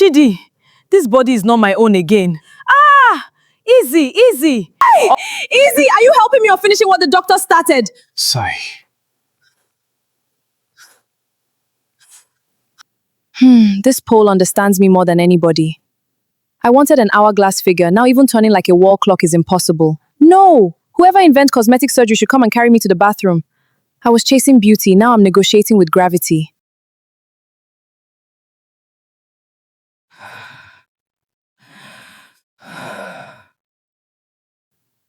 Chidi, this body is not my own again. Easy. Easy! Are you helping me or finishing what the doctor started? Sigh. This pole understands me more than anybody. I wanted an hourglass figure. Now even turning like a wall clock is impossible. No! Whoever invents cosmetic surgery should come and carry me to the bathroom. I was chasing beauty. Now I'm negotiating with gravity.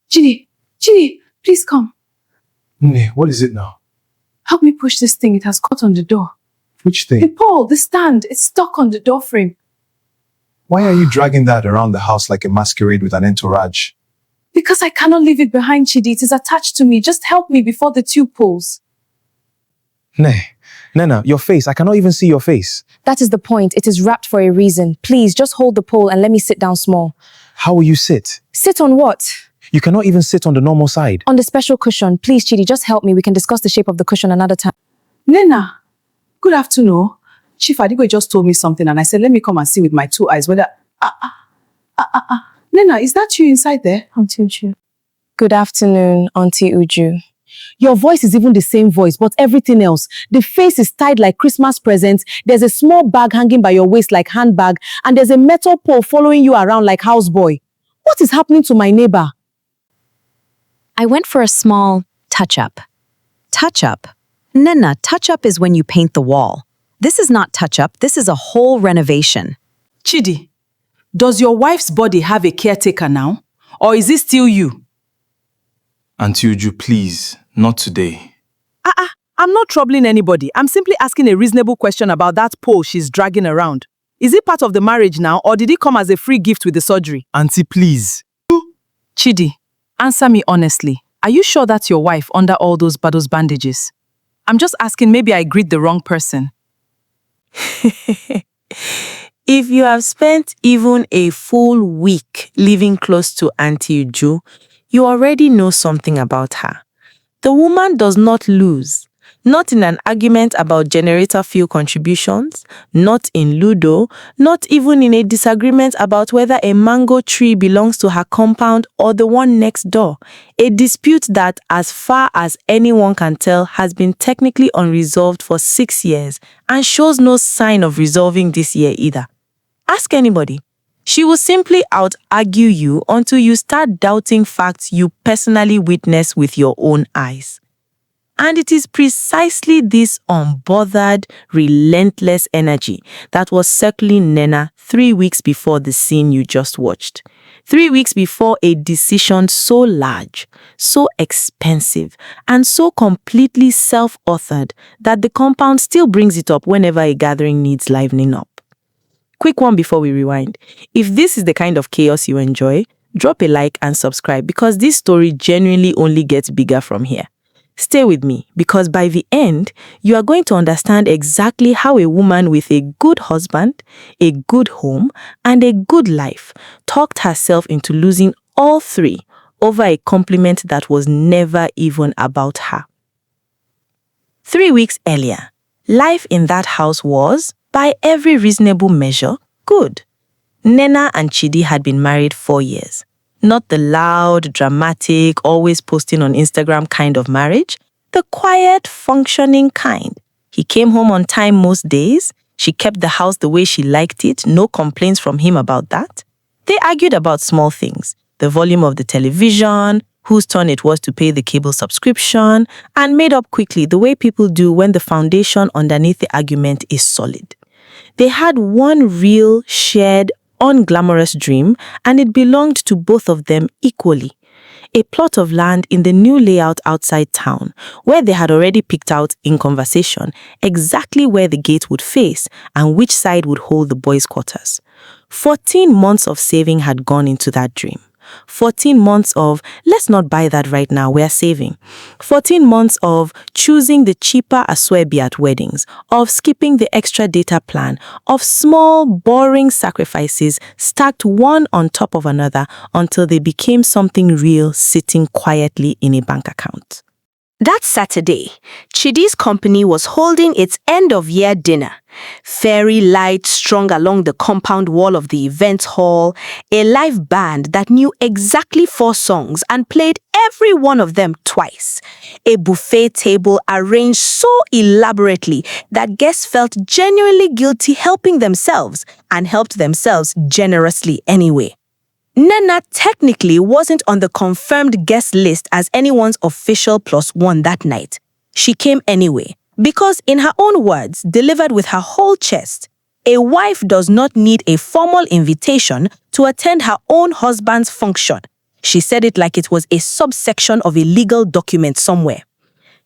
Ginny, please come. Nne, what is it now? Help me push this thing. It has caught on the door. Which The thing? pole, the stand, it's stuck on the door frame. Why are you dragging that around the house like a masquerade with an entourage? Because I cannot leave it behind, Chidi. It is attached to me. Just help me before the tube pulls. Nena, your face. I cannot even see your face. That is the point. It is wrapped for a reason. Please, just hold the pole and let me sit down small. How will you sit? Sit on what? You cannot even sit on the normal side. On the special cushion. Please, Chidi, just help me. We can discuss the shape of the cushion another time. Nena, good afternoon. Chief Adigwe just told me something and I said, let me come and see with my 2 eyes whether... Nena, is that you inside there? Auntie Uju. Good afternoon, Auntie Uju. Your voice is even the same voice, but everything else. The face is tied like Christmas presents. There's a small bag hanging by your waist like handbag, and there's a metal pole following you around like houseboy. What is happening to my neighbor? I went for a small touch-up. Touch-up? Nena, touch-up is when you paint the wall. This is not touch-up, this is a whole renovation. Chidi, does your wife's body have a caretaker now? Or is it still you? Auntie Uju, please. Not today. I'm not troubling anybody. I'm simply asking a reasonable question about that pole she's dragging around. Is it part of the marriage now, or did it come as a free gift with the surgery? Auntie, please. Chidi, answer me honestly. Are you sure that's your wife under all those bandages? I'm just asking, maybe I greet the wrong person. If you have spent even a full week living close to Auntie Uju, you already know something about her. The woman does not lose. Not in an argument about generator fuel contributions, not in Ludo, not even in a disagreement about whether a mango tree belongs to her compound or the one next door. A dispute that, as far as anyone can tell, has been technically unresolved for 6 years and shows no sign of resolving this year either. Ask anybody. She will simply out-argue you until you start doubting facts you personally witness with your own eyes. And it is precisely this unbothered, relentless energy that was circling Nena 3 weeks before the scene you just watched. 3 weeks before a decision so large, so expensive, and so completely self-authored that the compound still brings it up whenever a gathering needs livening up. Quick one before we rewind. If this is the kind of chaos you enjoy, drop a like and subscribe because this story genuinely only gets bigger from here. Stay with me because by the end, you are going to understand exactly how a woman with a good husband, a good home, and a good life talked herself into losing all 3 over a compliment that was never even about her. 3 weeks earlier, life in that house was, by every reasonable measure, good. Nena and Chidi had been married 4 years. Not the loud, dramatic, always posting on Instagram kind of marriage, the quiet, functioning kind. He came home on time most days. She kept the house the way she liked it, no complaints from him about that. They argued about small things, the volume of the television, whose turn it was to pay the cable subscription, and made up quickly the way people do when the foundation underneath the argument is solid. They had one real, shared, unglamorous dream, and it belonged to both of them equally. A plot of land in the new layout outside town, where they had already picked out in conversation exactly where the gate would face and which side would hold the boys' quarters. 14 months of saving had gone into that dream. 14 months of, let's not buy that right now, we're saving. 14 months of choosing the cheaper Aswebi at weddings, of skipping the extra data plan, of small, boring sacrifices stacked one on top of another until they became something real sitting quietly in a bank account. That Saturday, Chidi's company was holding its end-of-year dinner. Fairy lights strung along the compound wall of the event hall, a live band that knew exactly 4 songs and played every one of them twice. A buffet table arranged so elaborately that guests felt genuinely guilty helping themselves and helped themselves generously anyway. Nena technically wasn't on the confirmed guest list as anyone's official +1 that night. She came anyway, because in her own words, delivered with her whole chest, a wife does not need a formal invitation to attend her own husband's function. She said it like it was a subsection of a legal document somewhere.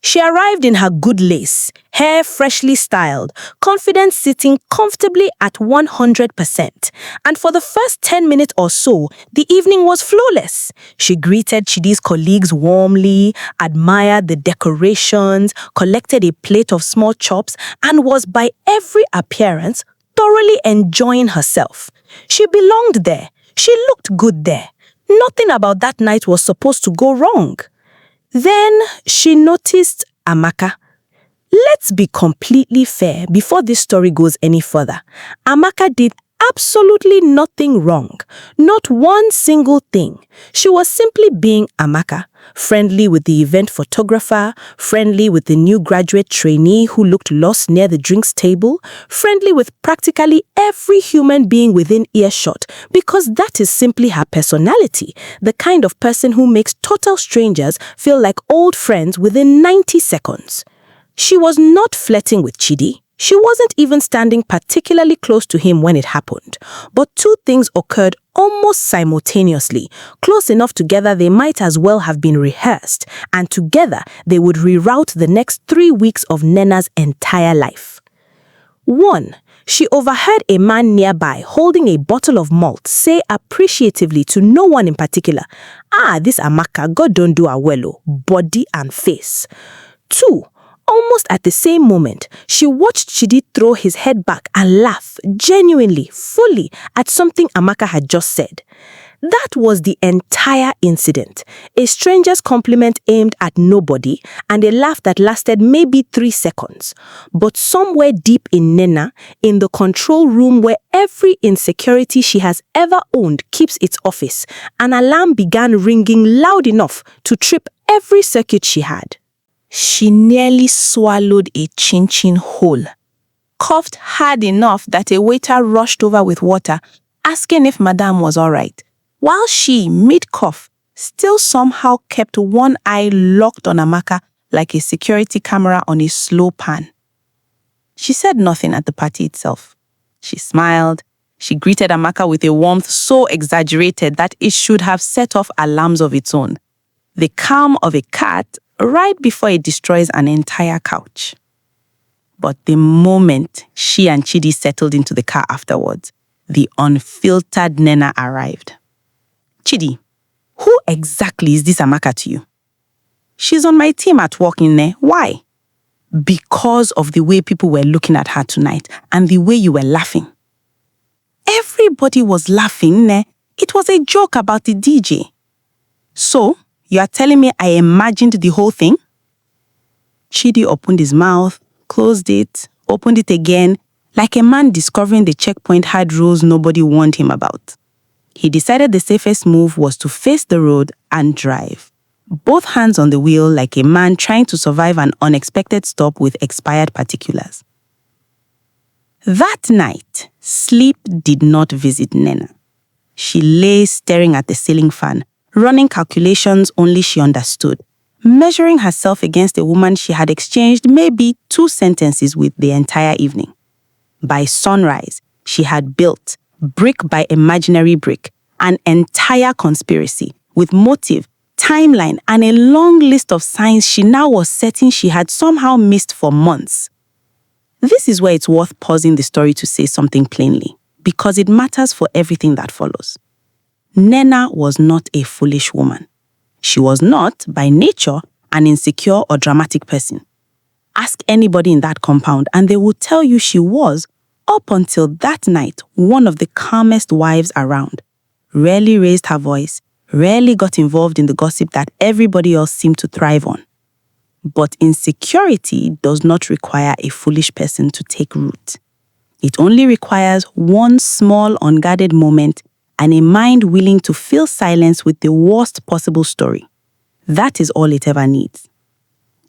She arrived in her good lace, hair freshly styled, confidence sitting comfortably at 100%. And for the first 10 minutes or so, the evening was flawless. She greeted Chidi's colleagues warmly, admired the decorations, collected a plate of small chops, and was by every appearance thoroughly enjoying herself. She belonged there. She looked good there. Nothing about that night was supposed to go wrong. Then she noticed Amaka. Let's be completely fair before this story goes any further. Amaka did absolutely nothing wrong. Not one single thing. She was simply being Amaka, friendly with the event photographer, friendly with the new graduate trainee who looked lost near the drinks table, friendly with practically every human being within earshot, because that is simply her personality, the kind of person who makes total strangers feel like old friends within 90 seconds. She was not flirting with Chidi. She wasn't even standing particularly close to him when it happened. But 2 things occurred almost simultaneously, close enough together they might as well have been rehearsed, and together they would reroute the next 3 weeks of Nena's entire life. 1. She overheard a man nearby holding a bottle of malt say appreciatively to no one in particular, this Amaka, God don't do her well, body and face. 2. Almost at the same moment, she watched Chidi throw his head back and laugh genuinely, fully at something Amaka had just said. That was the entire incident. A stranger's compliment aimed at nobody and a laugh that lasted maybe 3 seconds. But somewhere deep in Nena, in the control room where every insecurity she has ever owned keeps its office, an alarm began ringing loud enough to trip every circuit she had. She nearly swallowed a chin-chin whole, coughed hard enough that a waiter rushed over with water, asking if Madame was all right, while she, mid-cough, still somehow kept one eye locked on Amaka like a security camera on a slow pan. She said nothing at the party itself. She smiled. She greeted Amaka with a warmth so exaggerated that it should have set off alarms of its own. The calm of a cat right before it destroys an entire couch. But the moment she and Chidi settled into the car afterwards, the unfiltered Nena arrived. Chidi, who exactly is this Amaka to you? She's on my team at work in there. Why? Because of the way people were looking at her tonight and the way you were laughing. Everybody was laughing, ne? It was a joke about the DJ. So, you are telling me I imagined the whole thing? Chidi opened his mouth, closed it, opened it again, like a man discovering the checkpoint had rules nobody warned him about. He decided the safest move was to face the road and drive. Both hands on the wheel like a man trying to survive an unexpected stop with expired particulars. That night, sleep did not visit Nena. She lay staring at the ceiling fan, running calculations only she understood, measuring herself against a woman she had exchanged maybe 2 sentences with the entire evening. By sunrise, she had built, brick by imaginary brick, an entire conspiracy with motive, timeline, and a long list of signs she now was certain she had somehow missed for months. This is where it's worth pausing the story to say something plainly, because it matters for everything that follows. Nena was not a foolish woman. She was not, by nature, an insecure or dramatic person. Ask anybody in that compound and they will tell you she was, up until that night, one of the calmest wives around. Rarely raised her voice, rarely got involved in the gossip that everybody else seemed to thrive on. But insecurity does not require a foolish person to take root. It only requires one small unguarded moment and a mind willing to fill silence with the worst possible story. That is all it ever needs.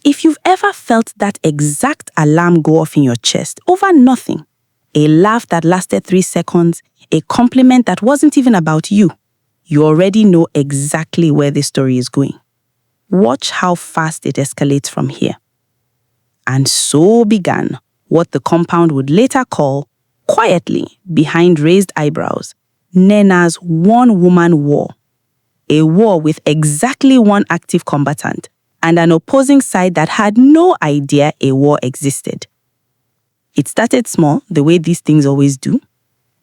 If you've ever felt that exact alarm go off in your chest over nothing, a laugh that lasted 3 seconds, a compliment that wasn't even about you, you already know exactly where the story is going. Watch how fast it escalates from here. And so began what the compound would later call, quietly behind raised eyebrows, Nena's one-woman war. A war with exactly one active combatant and an opposing side that had no idea a war existed. It started small, the way these things always do.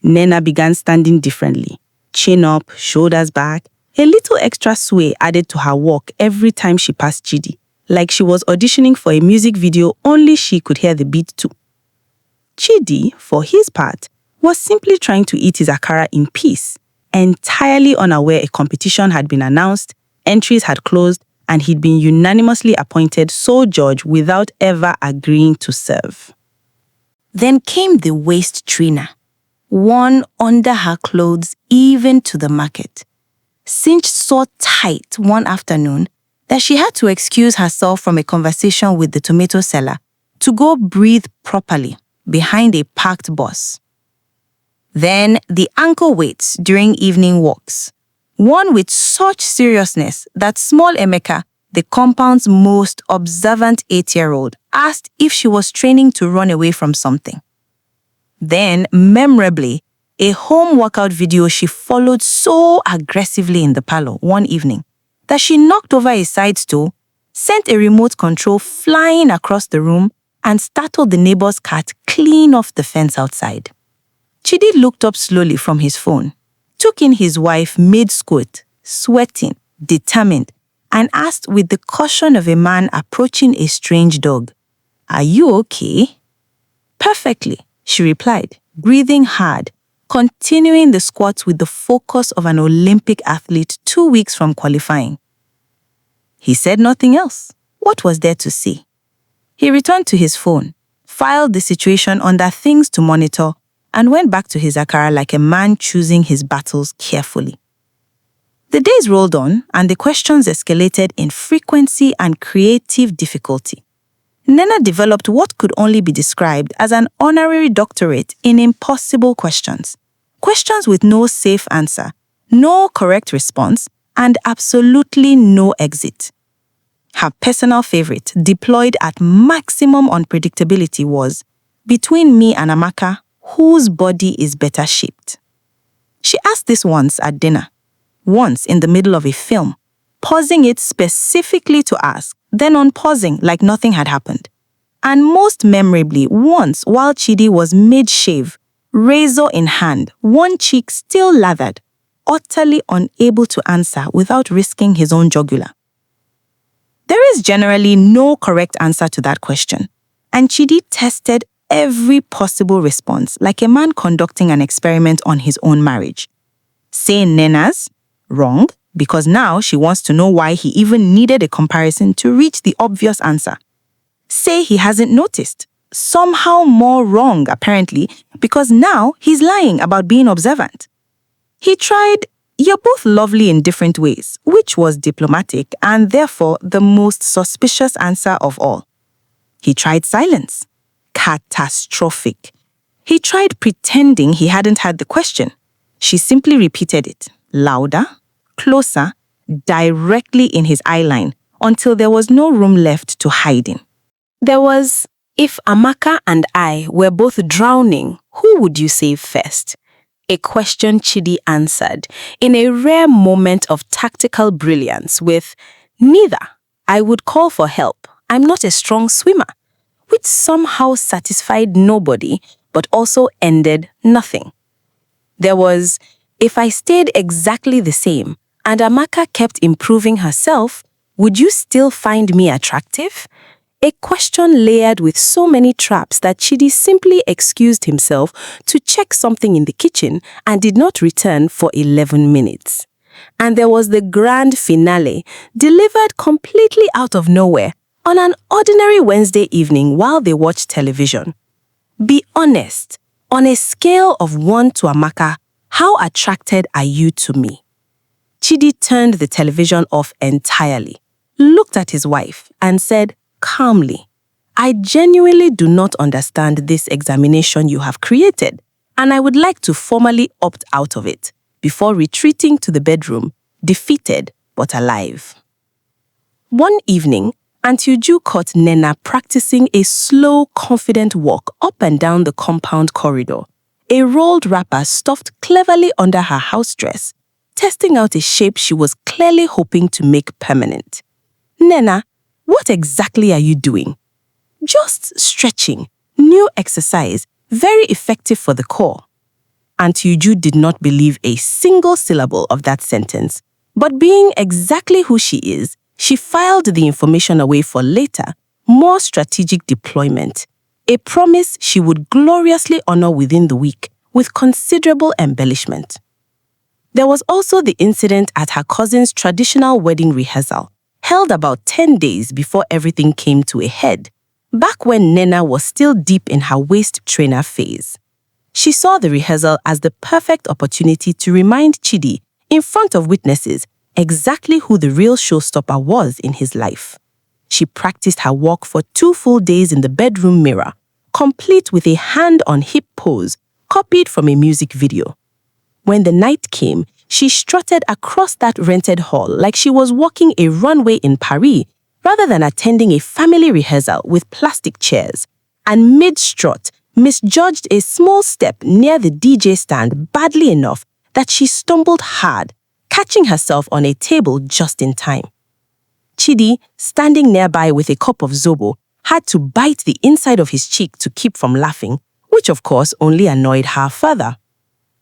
Nena began standing differently, chin up, shoulders back, a little extra sway added to her walk every time she passed Chidi, like she was auditioning for a music video only she could hear the beat to. Chidi, for his part, was simply trying to eat his akara in peace, entirely unaware a competition had been announced, entries had closed, and he'd been unanimously appointed sole judge without ever agreeing to serve. Then came the waist trainer, worn under her clothes even to the market, cinched so tight one afternoon that she had to excuse herself from a conversation with the tomato seller to go breathe properly behind a parked bus. Then the ankle weights during evening walks, worn with such seriousness that small Emeka, the compound's most observant 8-year-old, asked if she was training to run away from something. Then, memorably, a home workout video she followed so aggressively in the parlor one evening that she knocked over a side stool, sent a remote control flying across the room, and startled the neighbor's cat clean off the fence outside. Chidi looked up slowly from his phone, took in his wife mid-squat, sweating, determined, and asked with the caution of a man approaching a strange dog, "Are you okay?" "Perfectly," she replied, breathing hard, continuing the squats with the focus of an Olympic athlete 2 weeks from qualifying. He said nothing else. What was there to say? He returned to his phone, filed the situation under things to monitor, and went back to his akara like a man choosing his battles carefully. The days rolled on, and the questions escalated in frequency and creative difficulty. Nena developed what could only be described as an honorary doctorate in impossible questions. Questions with no safe answer, no correct response, and absolutely no exit. Her personal favorite, deployed at maximum unpredictability, was, "Between me and Amaka, whose body is better shaped?" She asked this once at dinner, once in the middle of a film, pausing it specifically to ask, then unpausing like nothing had happened. And most memorably, once while Chidi was mid-shave, razor in hand, one cheek still lathered, utterly unable to answer without risking his own jugular. There is generally no correct answer to that question, and Chidi tested every possible response like a man conducting an experiment on his own marriage. Say Nena's, wrong, because now she wants to know why he even needed a comparison to reach the obvious answer. Say he hasn't noticed, somehow more wrong apparently, because now he's lying about being observant. He tried, "You're both lovely in different ways," which was diplomatic and therefore the most suspicious answer of all. He tried silence. Catastrophic. He tried pretending he hadn't had the question. She simply repeated it, louder, closer, directly in his eyeline, until there was no room left to hide in. There was, "If Amaka and I were both drowning, who would you save first?" A question Chidi answered in a rare moment of tactical brilliance with, "Neither. I would call for help. I'm not a strong swimmer," which somehow satisfied nobody, but also ended nothing. There was, "If I stayed exactly the same and Amaka kept improving herself, would you still find me attractive?" A question layered with so many traps that Chidi simply excused himself to check something in the kitchen and did not return for 11 minutes. And there was the grand finale, delivered completely out of nowhere, On an ordinary Wednesday evening while they watched television, be honest, on a scale of 1 to Amaka, how attracted are you to me? Chidi turned the television off entirely, looked at his wife, and said calmly, I genuinely do not understand this examination you have created, and I would like to formally opt out of it before retreating to the bedroom, defeated but alive. One evening, Auntie Uju caught Nena practicing a slow, confident walk up and down the compound corridor, a rolled wrapper stuffed cleverly under her house dress, testing out a shape she was clearly hoping to make permanent. Nena, what exactly are you doing? Just stretching, new exercise, very effective for the core. Auntie Uju did not believe a single syllable of that sentence, but being exactly who she is, she filed the information away for later, more strategic deployment, a promise she would gloriously honor within the week with considerable embellishment. There was also the incident at her cousin's traditional wedding rehearsal, held about 10 days before everything came to a head, back when Nena was still deep in her waist trainer phase. She saw the rehearsal as the perfect opportunity to remind Chidi, in front of witnesses, exactly who the real showstopper was in his life. She practiced her walk for 2 full days in the bedroom mirror, complete with a hand-on-hip pose copied from a music video. When the night came, she strutted across that rented hall like she was walking a runway in Paris rather than attending a family rehearsal with plastic chairs, and mid-strut misjudged a small step near the DJ stand badly enough that she stumbled hard, catching herself on a table just in time. Chidi, standing nearby with a cup of zobo, had to bite the inside of his cheek to keep from laughing, which of course only annoyed her further.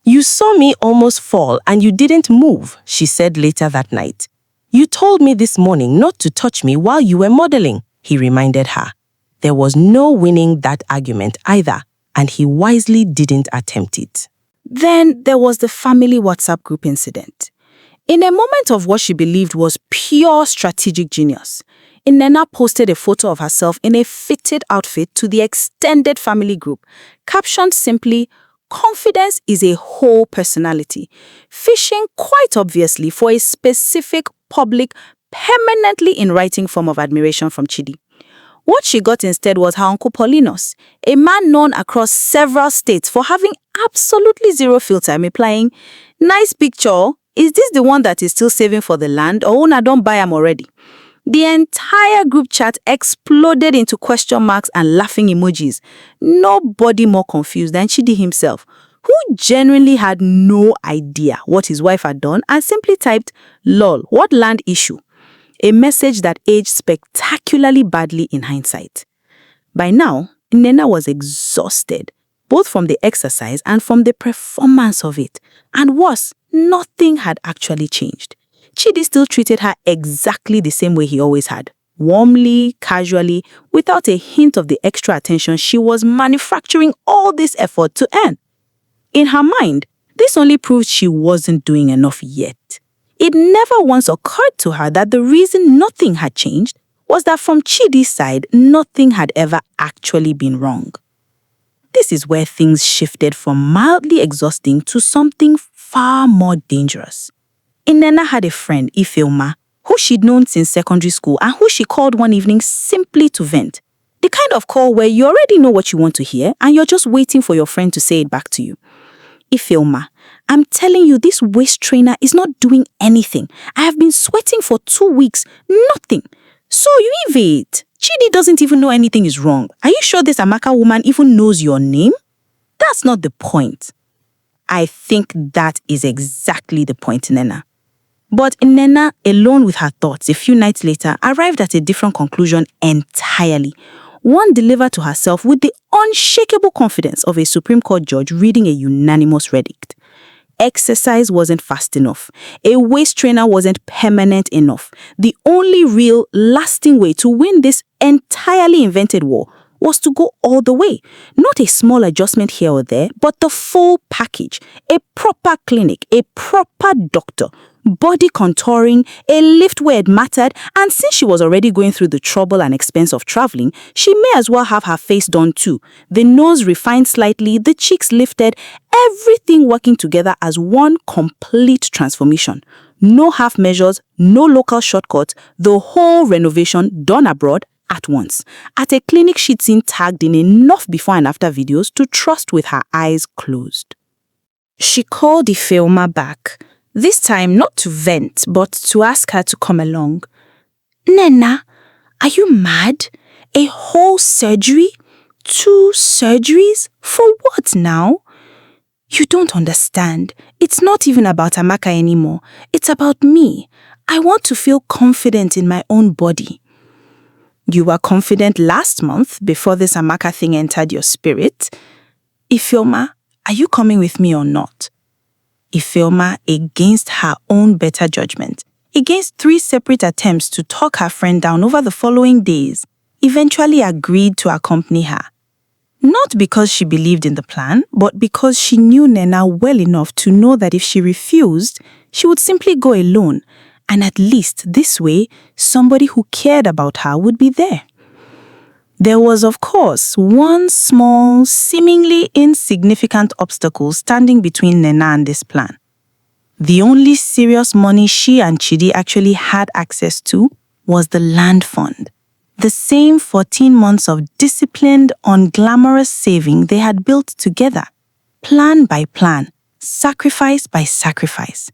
You saw me almost fall and you didn't move, she said later that night. You told me this morning not to touch me while you were modeling, he reminded her. There was no winning that argument either, and he wisely didn't attempt it. Then there was the family WhatsApp group incident. In a moment of what she believed was pure strategic genius, Nena posted a photo of herself in a fitted outfit to the extended family group, captioned simply, "Confidence is a whole personality," fishing quite obviously for a specific public, permanently in writing form of admiration from Chidi. What she got instead was her uncle Paulinus, a man known across several states for having absolutely zero filter, replying, "Nice picture. Is this the one that is still saving for the land, or una don't buy am already?" The entire group chat exploded into question marks and laughing emojis. Nobody more confused than Chidi himself, who genuinely had no idea what his wife had done and simply typed, "Lol, what land issue?" A message that aged spectacularly badly in hindsight. By now, Nena was exhausted, both from the exercise and from the performance of it. And worse, nothing had actually changed. Chidi still treated her exactly the same way he always had. Warmly, casually, without a hint of the extra attention she was manufacturing all this effort to earn. In her mind, this only proved she wasn't doing enough yet. It never once occurred to her that the reason nothing had changed was that from Chidi's side, nothing had ever actually been wrong. This is where things shifted from mildly exhausting to something far more dangerous. Nena had a friend, Ifeoma, who she'd known since secondary school and who she called one evening simply to vent. The kind of call where you already know what you want to hear and you're just waiting for your friend to say it back to you. Ifeoma, I'm telling you, this waist trainer is not doing anything. I have been sweating for 2 weeks. Nothing. So you evade. Chidi doesn't even know anything is wrong. Are you sure this Amaka woman even knows your name? That's not the point. I think that is exactly the point, Nena. But Nena, alone with her thoughts a few nights later, arrived at a different conclusion entirely. One delivered to herself with the unshakable confidence of a Supreme Court judge reading a unanimous verdict. Exercise wasn't fast enough. A waist trainer wasn't permanent enough. The only real, lasting way to win this entirely invented war was to go all the way. Not a small adjustment here or there, but the full package. A proper clinic, a proper doctor, body contouring, a lift where it mattered, and since she was already going through the trouble and expense of traveling, she may as well have her face done too. The nose refined slightly, the cheeks lifted, everything working together as one complete transformation. No half measures, no local shortcuts, the whole renovation done abroad at once, at a clinic she'd seen tagged in enough before and after videos to trust with her eyes closed. She called Ifeoma back, this time not to vent, but to ask her to come along. Nena, are you mad? A whole surgery? 2 surgeries? For what now? You don't understand. It's not even about Amaka anymore. It's about me. I want to feel confident in my own body. You were confident last month before this Amaka thing entered your spirit. Ifeoma, are you coming with me or not? Ifeoma, against her own better judgment, against 3 separate attempts to talk her friend down over the following days, eventually agreed to accompany her. Not because she believed in the plan, but because she knew Nena well enough to know that if she refused, she would simply go alone, and at least this way, somebody who cared about her would be there. There was, of course, one small, seemingly insignificant obstacle standing between Nena and this plan. The only serious money she and Chidi actually had access to was the land fund. The same 14 months of disciplined, unglamorous saving they had built together, plan by plan, sacrifice by sacrifice.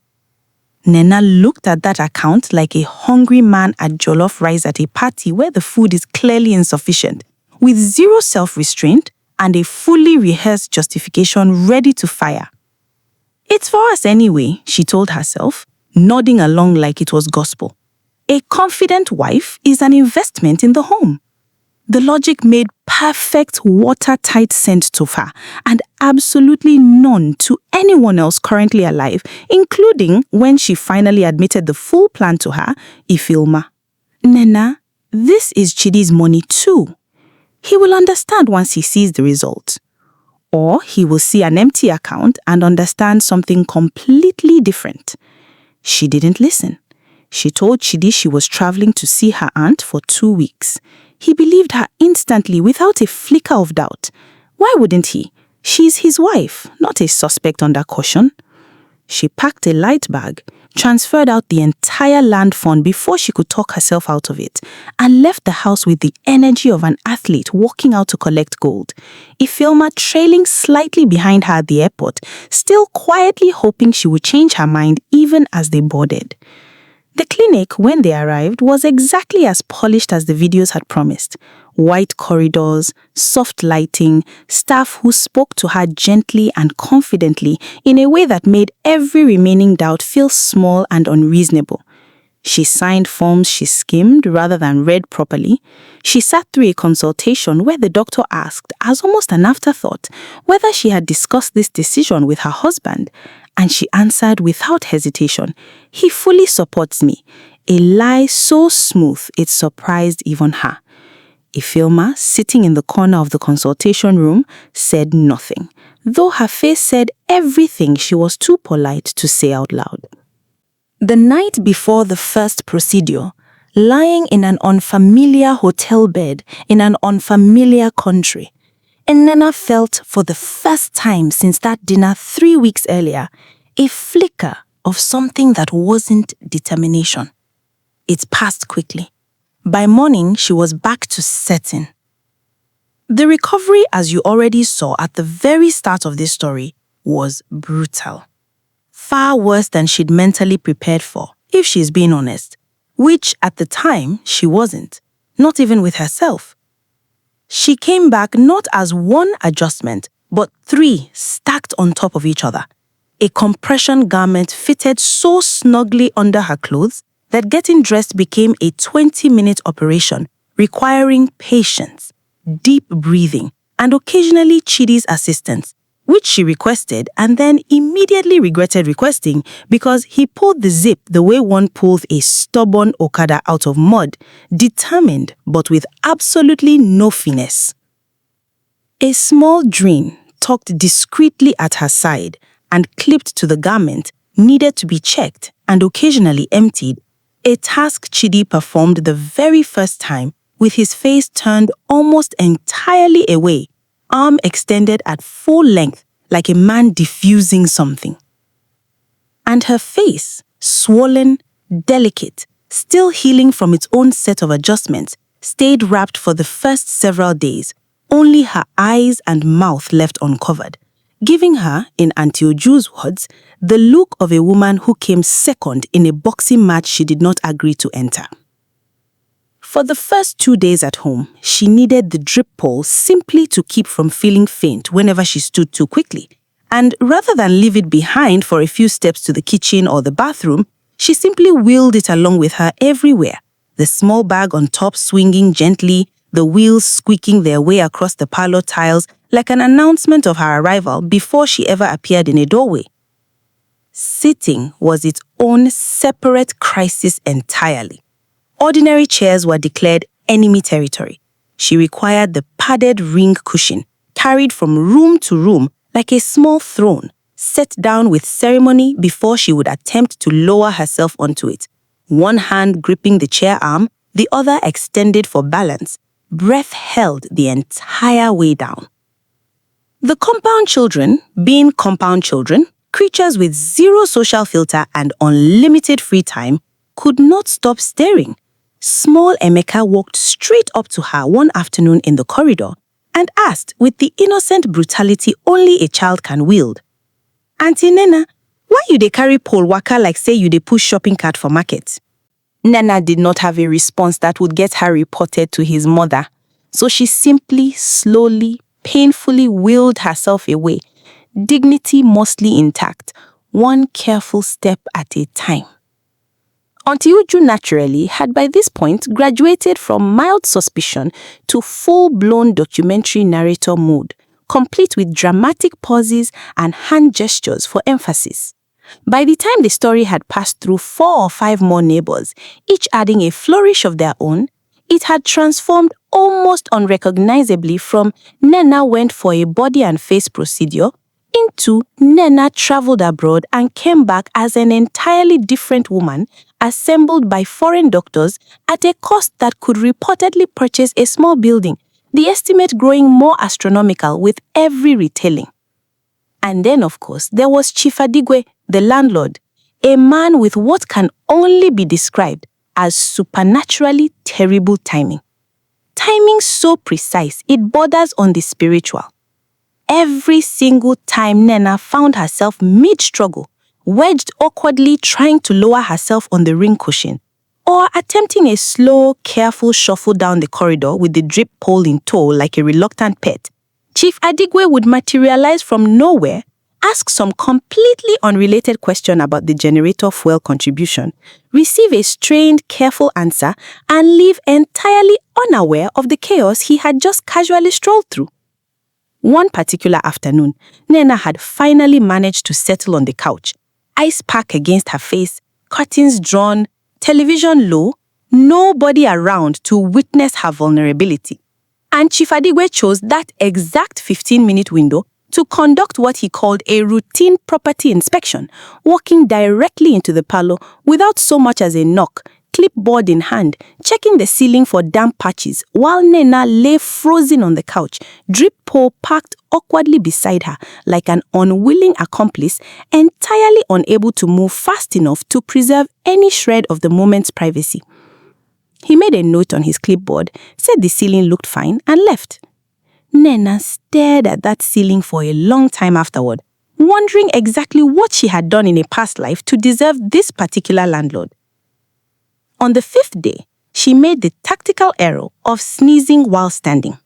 Nena looked at that account like a hungry man at jollof rice at a party where the food is clearly insufficient, with zero self-restraint and a fully rehearsed justification ready to fire. It's for us anyway, she told herself, nodding along like it was gospel. A confident wife is an investment in the home. The logic made perfect watertight sense to her and absolutely none to anyone else currently alive, including when she finally admitted the full plan to her, Ifeoma. Nena, this is Chidi's money too. He will understand once he sees the result. Or he will see an empty account and understand something completely different. She didn't listen. She told Chidi she was traveling to see her aunt for 2 weeks. He believed her instantly without a flicker of doubt. Why wouldn't he? She's his wife, not a suspect under caution. She packed a light bag, transferred out the entire land fund before she could talk herself out of it, and left the house with the energy of an athlete walking out to collect gold. Ifeoma trailing slightly behind her at the airport, still quietly hoping she would change her mind even as they boarded. The clinic, when they arrived, was exactly as polished as the videos had promised. White corridors, soft lighting, staff who spoke to her gently and confidently in a way that made every remaining doubt feel small and unreasonable. She signed forms she skimmed rather than read properly. She sat through a consultation where the doctor asked, as almost an afterthought, whether she had discussed this decision with her husband, and she answered without hesitation, "He fully supports me," a lie so smooth it surprised even her. Ifeoma, sitting in the corner of the consultation room, said nothing, though her face said everything she was too polite to say out loud. The night before the first procedure, lying in an unfamiliar hotel bed in an unfamiliar country, Nena felt for the first time since that dinner 3 weeks earlier, a flicker of something that wasn't determination. It passed quickly. By morning, she was back to setting. The recovery, as you already saw at the very start of this story, was brutal. Far worse than she'd mentally prepared for, if she's being honest, which at the time she wasn't, not even with herself. She came back not as one adjustment, but 3 stacked on top of each other. A compression garment fitted so snugly under her clothes that getting dressed became a 20-minute operation, requiring patience, deep breathing, and occasionally Chidi's assistance, which she requested and then immediately regretted requesting because he pulled the zip the way one pulls a stubborn Okada out of mud, determined but with absolutely no finesse. A small drain tucked discreetly at her side and clipped to the garment needed to be checked and occasionally emptied, a task Chidi performed the very first time with his face turned almost entirely away, arm extended at full length like a man diffusing something. And her face, swollen, delicate, still healing from its own set of adjustments, stayed wrapped for the first several days, only her eyes and mouth left uncovered, giving her, in Auntie Uju's words, the look of a woman who came second in a boxing match she did not agree to enter. For the first 2 days at home, she needed the drip pole simply to keep from feeling faint whenever she stood too quickly. And rather than leave it behind for a few steps to the kitchen or the bathroom, she simply wheeled it along with her everywhere, the small bag on top swinging gently, the wheels squeaking their way across the parlor tiles like an announcement of her arrival before she ever appeared in a doorway. Sitting was its own separate crisis entirely. Ordinary chairs were declared enemy territory. She required the padded ring cushion, carried from room to room like a small throne, set down with ceremony before she would attempt to lower herself onto it, one hand gripping the chair arm, the other extended for balance, breath held the entire way down. The compound children, being compound children, creatures with zero social filter and unlimited free time, could not stop staring. Small Emeka walked straight up to her one afternoon in the corridor and asked with the innocent brutality only a child can wield, "Auntie Nena, why you dey carry pole waka like say you dey push shopping cart for market?" Nena did not have a response that would get her reported to his mother, so she simply, slowly, painfully wheeled herself away, dignity mostly intact, one careful step at a time. Auntie Uju naturally had by this point graduated from mild suspicion to full-blown documentary narrator mode, complete with dramatic pauses and hand gestures for emphasis. By the time the story had passed through 4 or 5 more neighbors, each adding a flourish of their own, it had transformed almost unrecognizably from Nena went for a body and face procedure into Nena traveled abroad and came back as an entirely different woman, assembled by foreign doctors at a cost that could reportedly purchase a small building, the estimate growing more astronomical with every retelling. And then, of course, there was Chief Adigwe, the landlord, a man with what can only be described as supernaturally terrible timing. Timing so precise, it borders on the spiritual. Every single time Nena found herself mid-struggle, wedged awkwardly trying to lower herself on the ring cushion, or attempting a slow, careful shuffle down the corridor with the drip pole in tow like a reluctant pet, Chief Adigwe would materialize from nowhere, ask some completely unrelated question about the generator fuel contribution, receive a strained, careful answer, and leave entirely unaware of the chaos he had just casually strolled through. One particular afternoon, Nena had finally managed to settle on the couch, ice pack against her face, curtains drawn, television low, nobody around to witness her vulnerability. And Chief Adigwe chose that exact 15-minute window to conduct what he called a routine property inspection, walking directly into the parlor without so much as a knock, clipboard in hand, checking the ceiling for damp patches, while Nena lay frozen on the couch, drip pole parked awkwardly beside her like an unwilling accomplice, entirely unable to move fast enough to preserve any shred of the moment's privacy. He made a note on his clipboard, said the ceiling looked fine, and left. Nena stared at that ceiling for a long time afterward, wondering exactly what she had done in a past life to deserve this particular landlord. On the 5th day, she made the tactical error of sneezing while standing.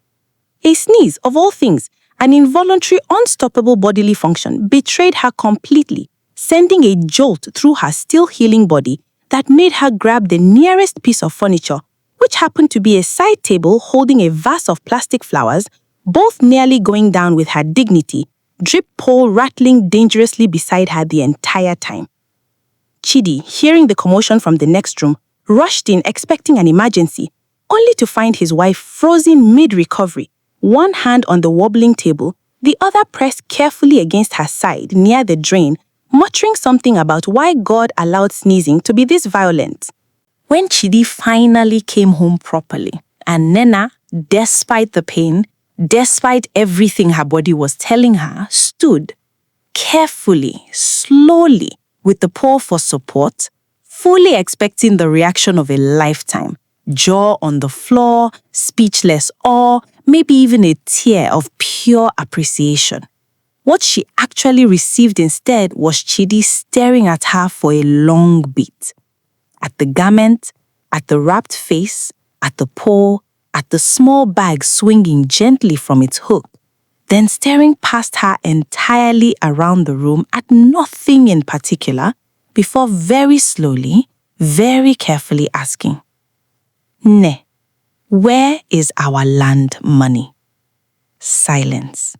A sneeze, of all things, an involuntary, unstoppable bodily function, betrayed her completely, sending a jolt through her still healing body that made her grab the nearest piece of furniture, which happened to be a side table holding a vase of plastic flowers, both nearly going down with her dignity, drip pole rattling dangerously beside her the entire time. Chidi, hearing the commotion from the next room, rushed in expecting an emergency, only to find his wife frozen mid-recovery, one hand on the wobbling table, the other pressed carefully against her side near the drain, muttering something about why God allowed sneezing to be this violent. When Chidi finally came home properly, and Nena, despite the pain, despite everything her body was telling her, stood carefully, slowly, with the paw for support, fully expecting the reaction of a lifetime, jaw on the floor, speechless awe, maybe even a tear of pure appreciation. What she actually received instead was Chidi staring at her for a long bit. At the garment, at the wrapped face, at the paw, at the small bag swinging gently from its hook, then staring past her entirely around the room at nothing in particular, before very slowly, very carefully asking, "Ne, where is our land money?" Silence.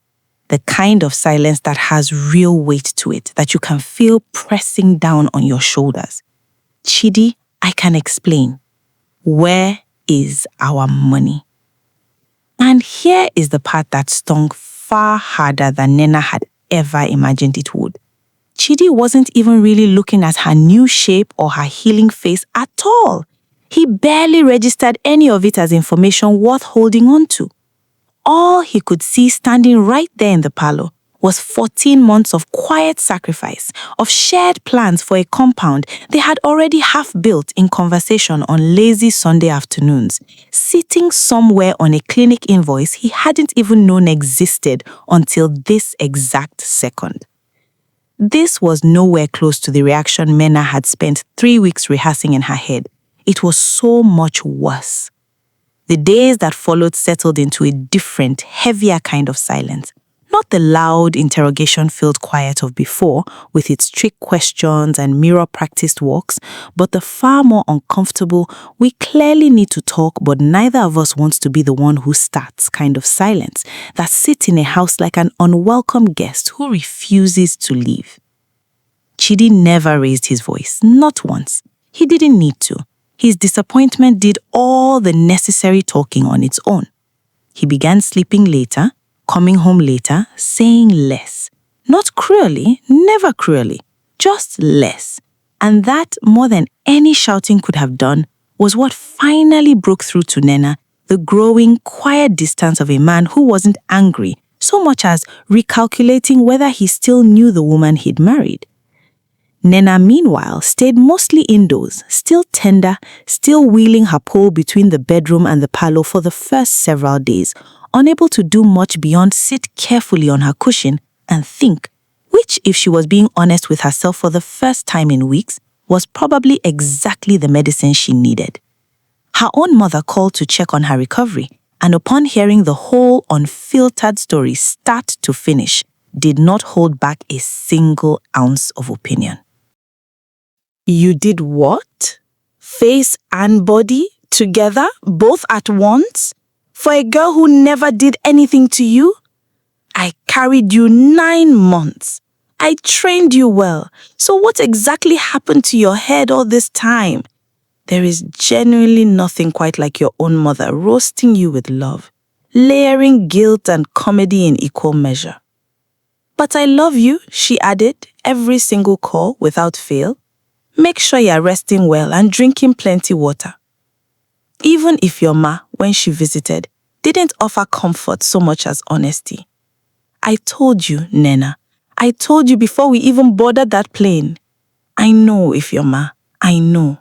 The kind of silence that has real weight to it, that you can feel pressing down on your shoulders. "Chidi, I can explain. Where is our money?" And here is the part that stung far harder than Nena had ever imagined it would. Chidi wasn't even really looking at her new shape or her healing face at all. He barely registered any of it as information worth holding on to. All he could see standing right there in the parlor was 14 months of quiet sacrifice, of shared plans for a compound they had already half built in conversation on lazy Sunday afternoons, sitting somewhere on a clinic invoice he hadn't even known existed until this exact second. This was nowhere close to the reaction Mena had spent 3 weeks rehearsing in her head. It was so much worse. The days that followed settled into a different, heavier kind of silence. Not the loud, interrogation-filled quiet of before, with its trick questions and mirror-practiced walks, but the far more uncomfortable, we clearly need to talk, but neither of us wants to be the one who starts kind of silence that sits in a house like an unwelcome guest who refuses to leave. Chidi never raised his voice, not once. He didn't need to. His disappointment did all the necessary talking on its own. He began sleeping later, coming home later, saying less. Not cruelly, never cruelly, just less. And that, more than any shouting could have done, was what finally broke through to Nena, the growing, quiet distance of a man who wasn't angry, so much as recalculating whether he still knew the woman he'd married. Nena, meanwhile, stayed mostly indoors, still tender, still wheeling her pole between the bedroom and the parlor for the first several days, unable to do much beyond sit carefully on her cushion and think, which, if she was being honest with herself for the first time in weeks, was probably exactly the medicine she needed. Her own mother called to check on her recovery, and upon hearing the whole unfiltered story start to finish, did not hold back a single ounce of opinion. You did what? Face and body together, both at once? For a girl who never did anything to you? I carried you 9 months. I trained you well. So what exactly happened to your head all this time? There is genuinely nothing quite like your own mother roasting you with love, layering guilt and comedy in equal measure. But I love you, she added, every single call without fail. Make sure you're resting well and drinking plenty water. Even if your ma, when she visited, didn't offer comfort so much as honesty. I told you, Nena. I told you before we even boarded that plane. I know, if your ma, I know.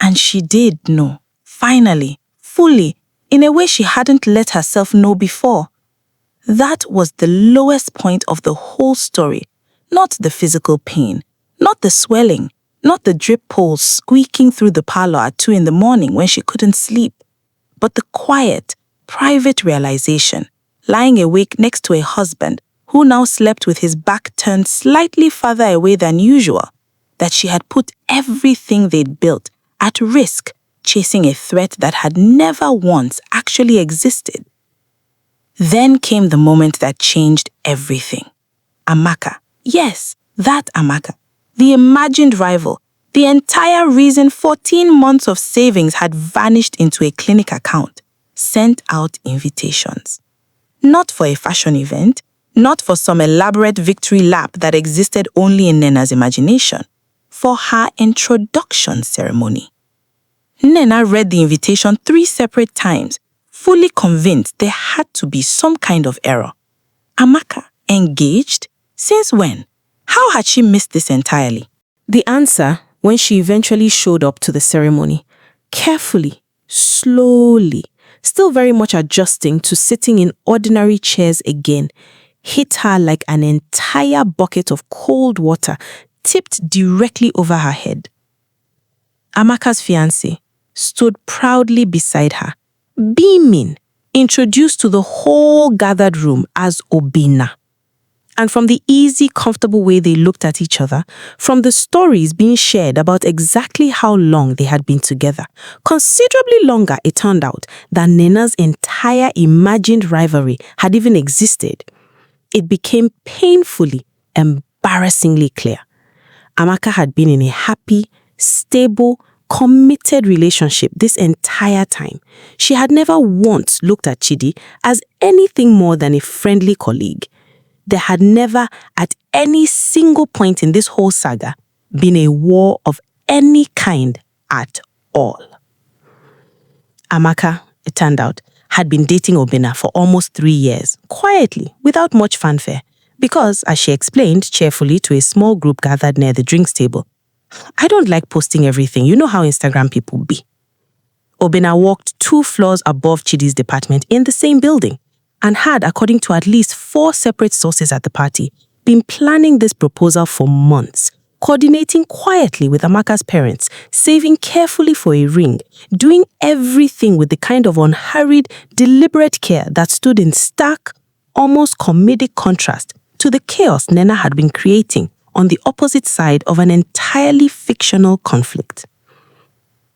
And she did know, finally, fully, in a way she hadn't let herself know before. That was the lowest point of the whole story, not the physical pain, not the swelling, not the drip poles squeaking through the parlor at 2 a.m. when she couldn't sleep, but the quiet, private realization, lying awake next to a husband who now slept with his back turned slightly farther away than usual, that she had put everything they'd built at risk chasing a threat that had never once actually existed. Then came the moment that changed everything. Amaka. Yes, that Amaka. The imagined rival. The entire reason 14 months of savings had vanished into a clinic account. Sent out invitations. Not for a fashion event, Not for some elaborate victory lap that existed only in Nena's imagination, for her introduction ceremony. Nena read the invitation 3 separate times, fully convinced there had to be some kind of error. Amaka, engaged? Since when? How had she missed this entirely? The answer, when she eventually showed up to the ceremony, carefully, slowly, still very much adjusting to sitting in ordinary chairs again, hit her like an entire bucket of cold water tipped directly over her head. Amaka's fiancé stood proudly beside her, beaming, introduced to the whole gathered room as Obina. And from the easy, comfortable way they looked at each other, from the stories being shared about exactly how long they had been together, considerably longer it turned out than Nena's entire imagined rivalry had even existed, it became painfully, embarrassingly clear. Amaka had been in a happy, stable, committed relationship this entire time. She had never once looked at Chidi as anything more than a friendly colleague. There had never, at any single point in this whole saga, been a war of any kind at all. Amaka, it turned out, had been dating Obina for almost 3 years, quietly, without much fanfare, because, as she explained cheerfully to a small group gathered near the drinks table, I don't like posting everything. You know how Instagram people be. Obina walked 2 floors above Chidi's department in the same building and had, according to at least 4 separate sources at the party, been planning this proposal for months, coordinating quietly with Amaka's parents, saving carefully for a ring, doing everything with the kind of unhurried, deliberate care that stood in stark, almost comedic contrast to the chaos Nena had been creating on the opposite side of an entirely fictional conflict.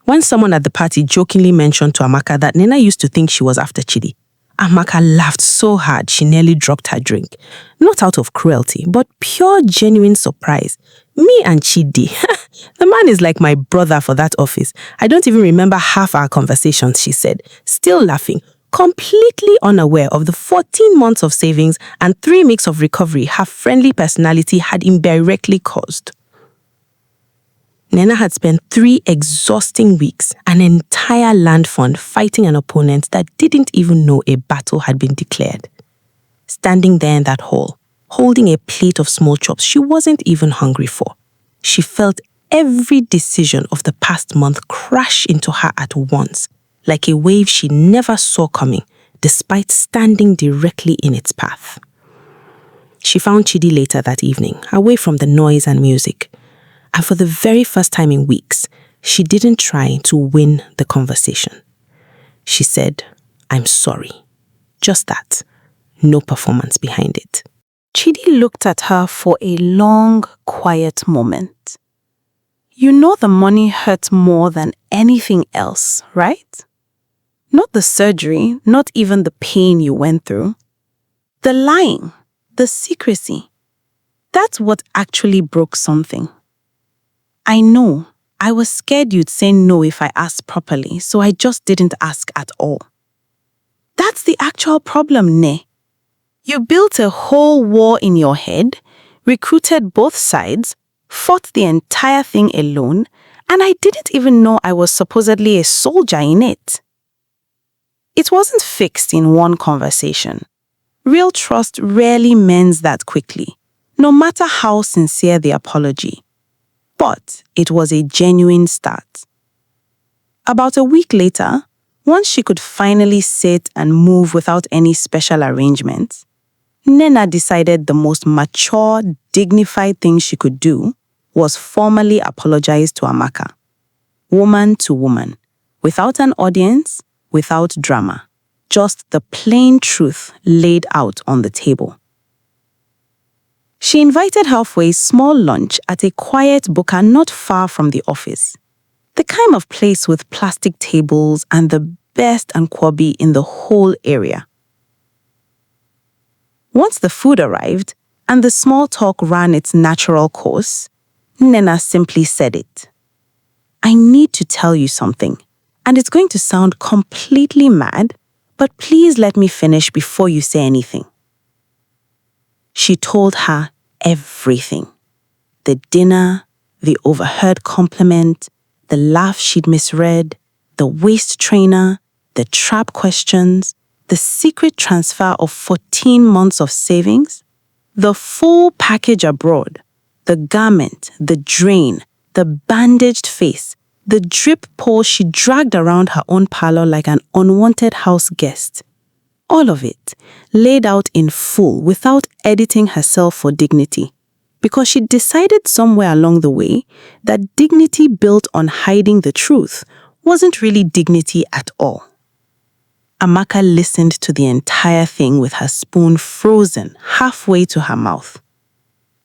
When someone at the party jokingly mentioned to Amaka that Nena used to think she was after Chidi, Amaka laughed so hard she nearly dropped her drink. Not out of cruelty, but pure genuine surprise. Me and Chidi, the man is like my brother for that office. I don't even remember half our conversations, she said, still laughing, completely unaware of the 14 months of savings and 3 weeks of recovery her friendly personality had indirectly caused. Nena had spent 3 exhausting weeks, an entire land fund fighting an opponent that didn't even know a battle had been declared. Standing there in that hall, holding a plate of small chops she wasn't even hungry for, she felt every decision of the past month crash into her at once, like a wave she never saw coming, despite standing directly in its path. She found Chidi later that evening, away from the noise and music. And for the very first time in weeks, she didn't try to win the conversation. She said, "I'm sorry." Just that. No performance behind it. Chidi looked at her for a long, quiet moment. You know the money hurt more than anything else, right? Not the surgery, not even the pain you went through. The lying, the secrecy. That's what actually broke something. I know. I was scared you'd say no if I asked properly, so I just didn't ask at all. That's the actual problem, Ne. You built a whole war in your head, recruited both sides, fought the entire thing alone, and I didn't even know I was supposedly a soldier in it. It wasn't fixed in one conversation. Real trust rarely mends that quickly, no matter how sincere the apology. But it was a genuine start. About a week later, once she could finally sit and move without any special arrangements, Nena decided the most mature, dignified thing she could do was formally apologize to Amaka. Woman to woman, without an audience, without drama, just the plain truth laid out on the table. She invited her for a small lunch at a quiet buka not far from the office. The kind of place with plastic tables and the best nkwobi in the whole area. Once the food arrived and the small talk ran its natural course, Nena simply said it. I need to tell you something, and it's going to sound completely mad, but please let me finish before you say anything. She told her everything. The dinner, the overheard compliment, the laugh she'd misread, the waist trainer, the trap questions, the secret transfer of 14 months of savings, the full package abroad, the garment, the drain, the bandaged face, the drip pole she dragged around her own parlor like an unwanted house guest. All of it laid out in full without editing herself for dignity, because she decided somewhere along the way that dignity built on hiding the truth wasn't really dignity at all. Amaka listened to the entire thing with her spoon frozen halfway to her mouth.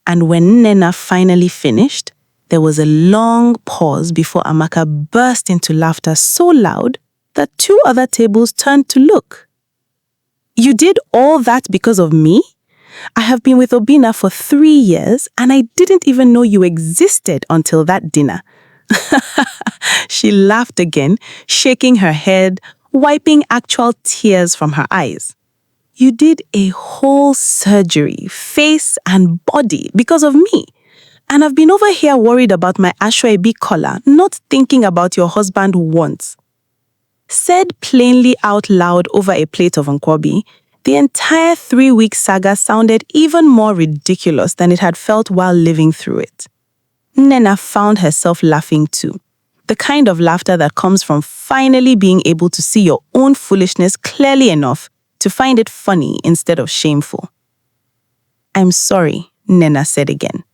And when Nena finally finished, there was a long pause before Amaka burst into laughter so loud that 2 other tables turned to look. "You did all that because of me? I have been with Obina for 3 years and I didn't even know you existed until that dinner." She laughed again, shaking her head, wiping actual tears from her eyes. "You did a whole surgery, face and body, because of me. And I've been over here worried about my Ashwaebi collar, not thinking about your husband once." Said plainly out loud over a plate of nkwobi, the entire 3-week saga sounded even more ridiculous than it had felt while living through it. Nena found herself laughing too, the kind of laughter that comes from finally being able to see your own foolishness clearly enough to find it funny instead of shameful. "I'm sorry," Nena said again,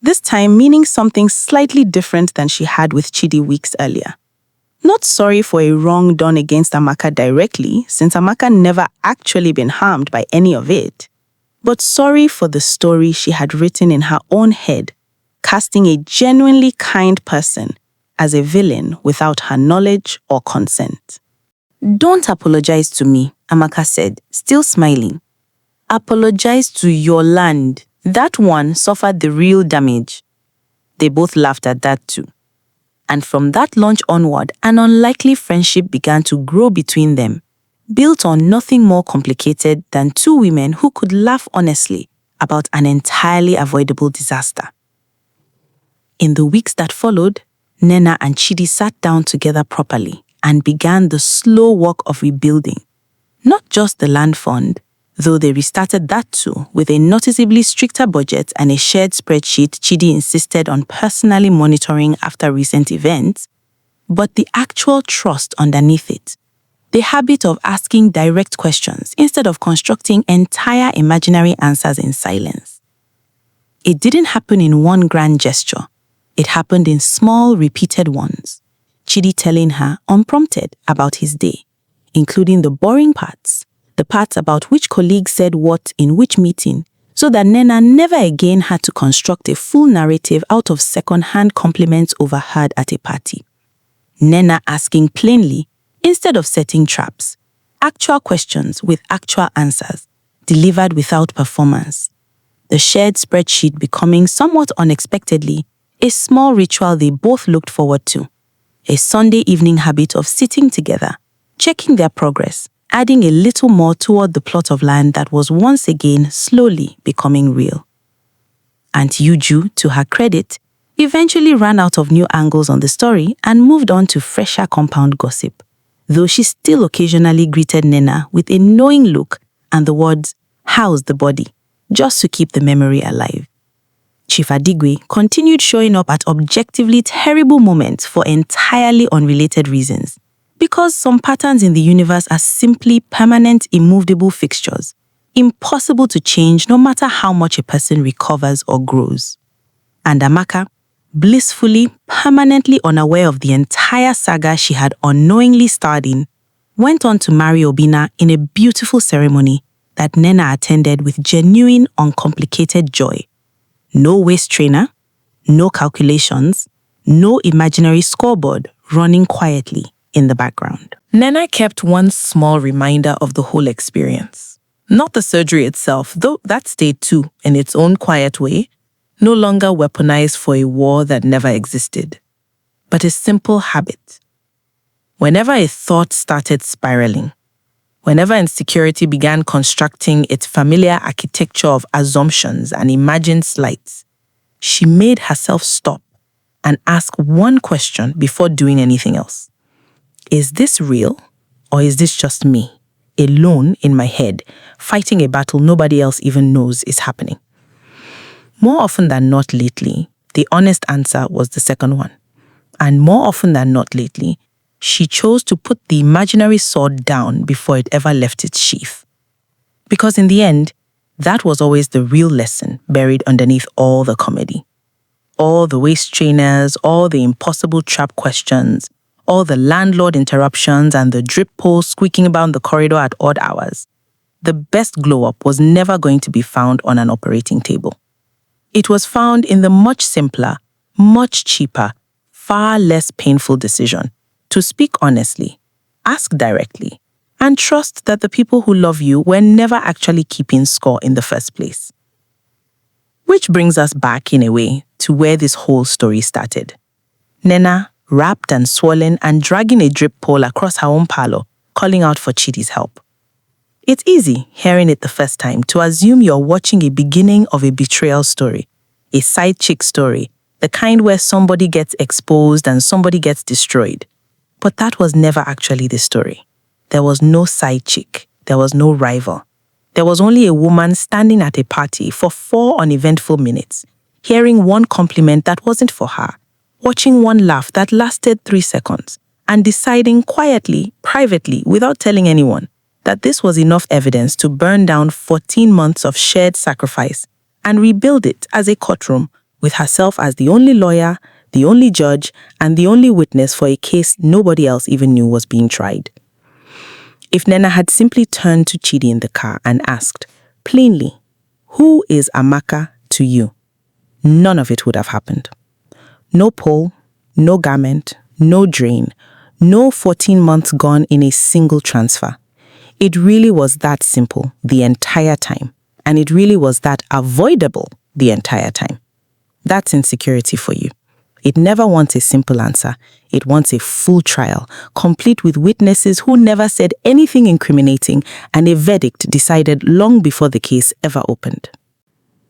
this time meaning something slightly different than she had with Chidi weeks earlier. Not sorry for a wrong done against Amaka directly, since Amaka never actually been harmed by any of it, but sorry for the story she had written in her own head, casting a genuinely kind person as a villain without her knowledge or consent. "Don't apologize to me," Amaka said, still smiling. "Apologize to your land. That one suffered the real damage." They both laughed at that too. And from that lunch onward, an unlikely friendship began to grow between them, built on nothing more complicated than 2 women who could laugh honestly about an entirely avoidable disaster. In the weeks that followed, Nena and Chidi sat down together properly and began the slow work of rebuilding. Not just the land fund, though they restarted that too with a noticeably stricter budget and a shared spreadsheet Chidi insisted on personally monitoring after recent events, but the actual trust underneath it. The habit of asking direct questions instead of constructing entire imaginary answers in silence. It didn't happen in one grand gesture. It happened in small, repeated ones. Chidi telling her, unprompted, about his day, including the boring parts, the parts about which colleague said what in which meeting, so that Nena never again had to construct a full narrative out of second-hand compliments overheard at a party. Nena asking plainly, instead of setting traps, actual questions with actual answers, delivered without performance. The shared spreadsheet becoming somewhat unexpectedly a small ritual they both looked forward to, a Sunday evening habit of sitting together, checking their progress, adding a little more toward the plot of land that was once again slowly becoming real. Aunt Uju, to her credit, eventually ran out of new angles on the story and moved on to fresher compound gossip, though she still occasionally greeted Nena with a knowing look and the words, "How's the body?" just to keep the memory alive. Chief Adigwe continued showing up at objectively terrible moments for entirely unrelated reasons, because some patterns in the universe are simply permanent, immovable fixtures, impossible to change no matter how much a person recovers or grows. And Amaka, blissfully, permanently unaware of the entire saga she had unknowingly starred in, went on to marry Obina in a beautiful ceremony that Nena attended with genuine, uncomplicated joy. No waist trainer, no calculations, no imaginary scoreboard running quietly in the background. Nena kept one small reminder of the whole experience. Not the surgery itself, though that stayed too, in its own quiet way, no longer weaponized for a war that never existed, but a simple habit. Whenever a thought started spiraling, Whenever insecurity began constructing its familiar architecture of assumptions and imagined slights, she made herself stop and ask one question before doing anything else. Is this real, or is this just me, alone in my head, fighting a battle nobody else even knows is happening? More often than not lately, the honest answer was the second one. And more often than not lately, she chose to put the imaginary sword down before it ever left its sheath. Because in the end, that was always the real lesson buried underneath all the comedy. All the waist trainers, all the impossible trap questions, all the landlord interruptions and the drip pole squeaking about the corridor at odd hours. The best glow-up was never going to be found on an operating table. It was found in the much simpler, much cheaper, far less painful decision to speak honestly, ask directly, and trust that the people who love you were never actually keeping score in the first place. Which brings us back, in a way, to where this whole story started. Nena, wrapped and swollen and dragging a drip pole across her own parlor, calling out for Chidi's help. It's easy, hearing it the first time, to assume you're watching a beginning of a betrayal story, a side chick story, the kind where somebody gets exposed and somebody gets destroyed. But that was never actually the story. There was no side chick. There was no rival. There was only a woman standing at a party for 4 uneventful minutes, hearing one compliment that wasn't for her, watching one laugh that lasted 3 seconds, and deciding quietly, privately, without telling anyone, that this was enough evidence to burn down 14 months of shared sacrifice and rebuild it as a courtroom with herself as the only lawyer, the only judge, and the only witness for a case nobody else even knew was being tried. If Nena had simply turned to Chidi in the car and asked, plainly, "Who is Amaka to you?" none of it would have happened. No pole, no garment, no drain, no 14 months gone in a single transfer. It really was that simple the entire time, and it really was that avoidable the entire time. That's insecurity for you. It never wants a simple answer. It wants a full trial, complete with witnesses who never said anything incriminating and a verdict decided long before the case ever opened.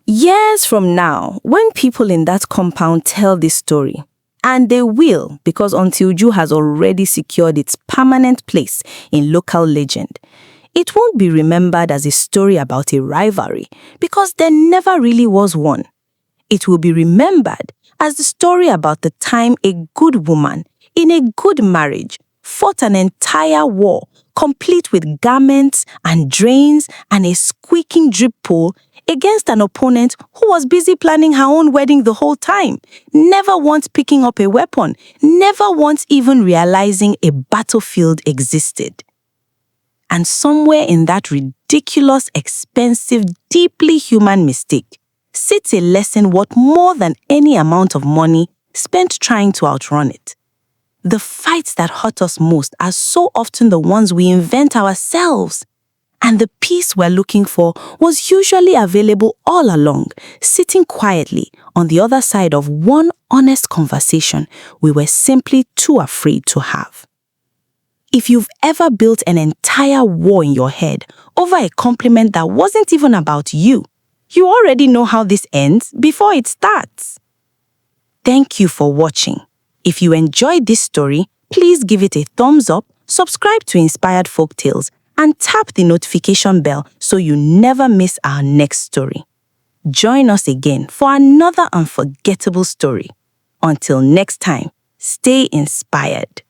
Years from now, when people in that compound tell this story, and they will, because Unthinkable has already secured its permanent place in local legend, it won't be remembered as a story about a rivalry, because there never really was one. It will be remembered as the story about the time a good woman in a good marriage fought an entire war, complete with garments and drains and a squeaking drip pole against an opponent who was busy planning her own wedding the whole time, never once picking up a weapon, never once even realizing a battlefield existed. And somewhere in that ridiculous, expensive, deeply human mistake sits a lesson worth more than any amount of money spent trying to outrun it. The fights that hurt us most are so often the ones we invent ourselves. And the peace we're looking for was usually available all along, sitting quietly on the other side of one honest conversation we were simply too afraid to have. If you've ever built an entire war in your head over a compliment that wasn't even about you, you already know how this ends before it starts. Thank you for watching. If you enjoyed this story, please give it a thumbs up, subscribe to Inspired Folktales, and tap the notification bell so you never miss our next story. Join us again for another unforgettable story. Until next time, stay inspired.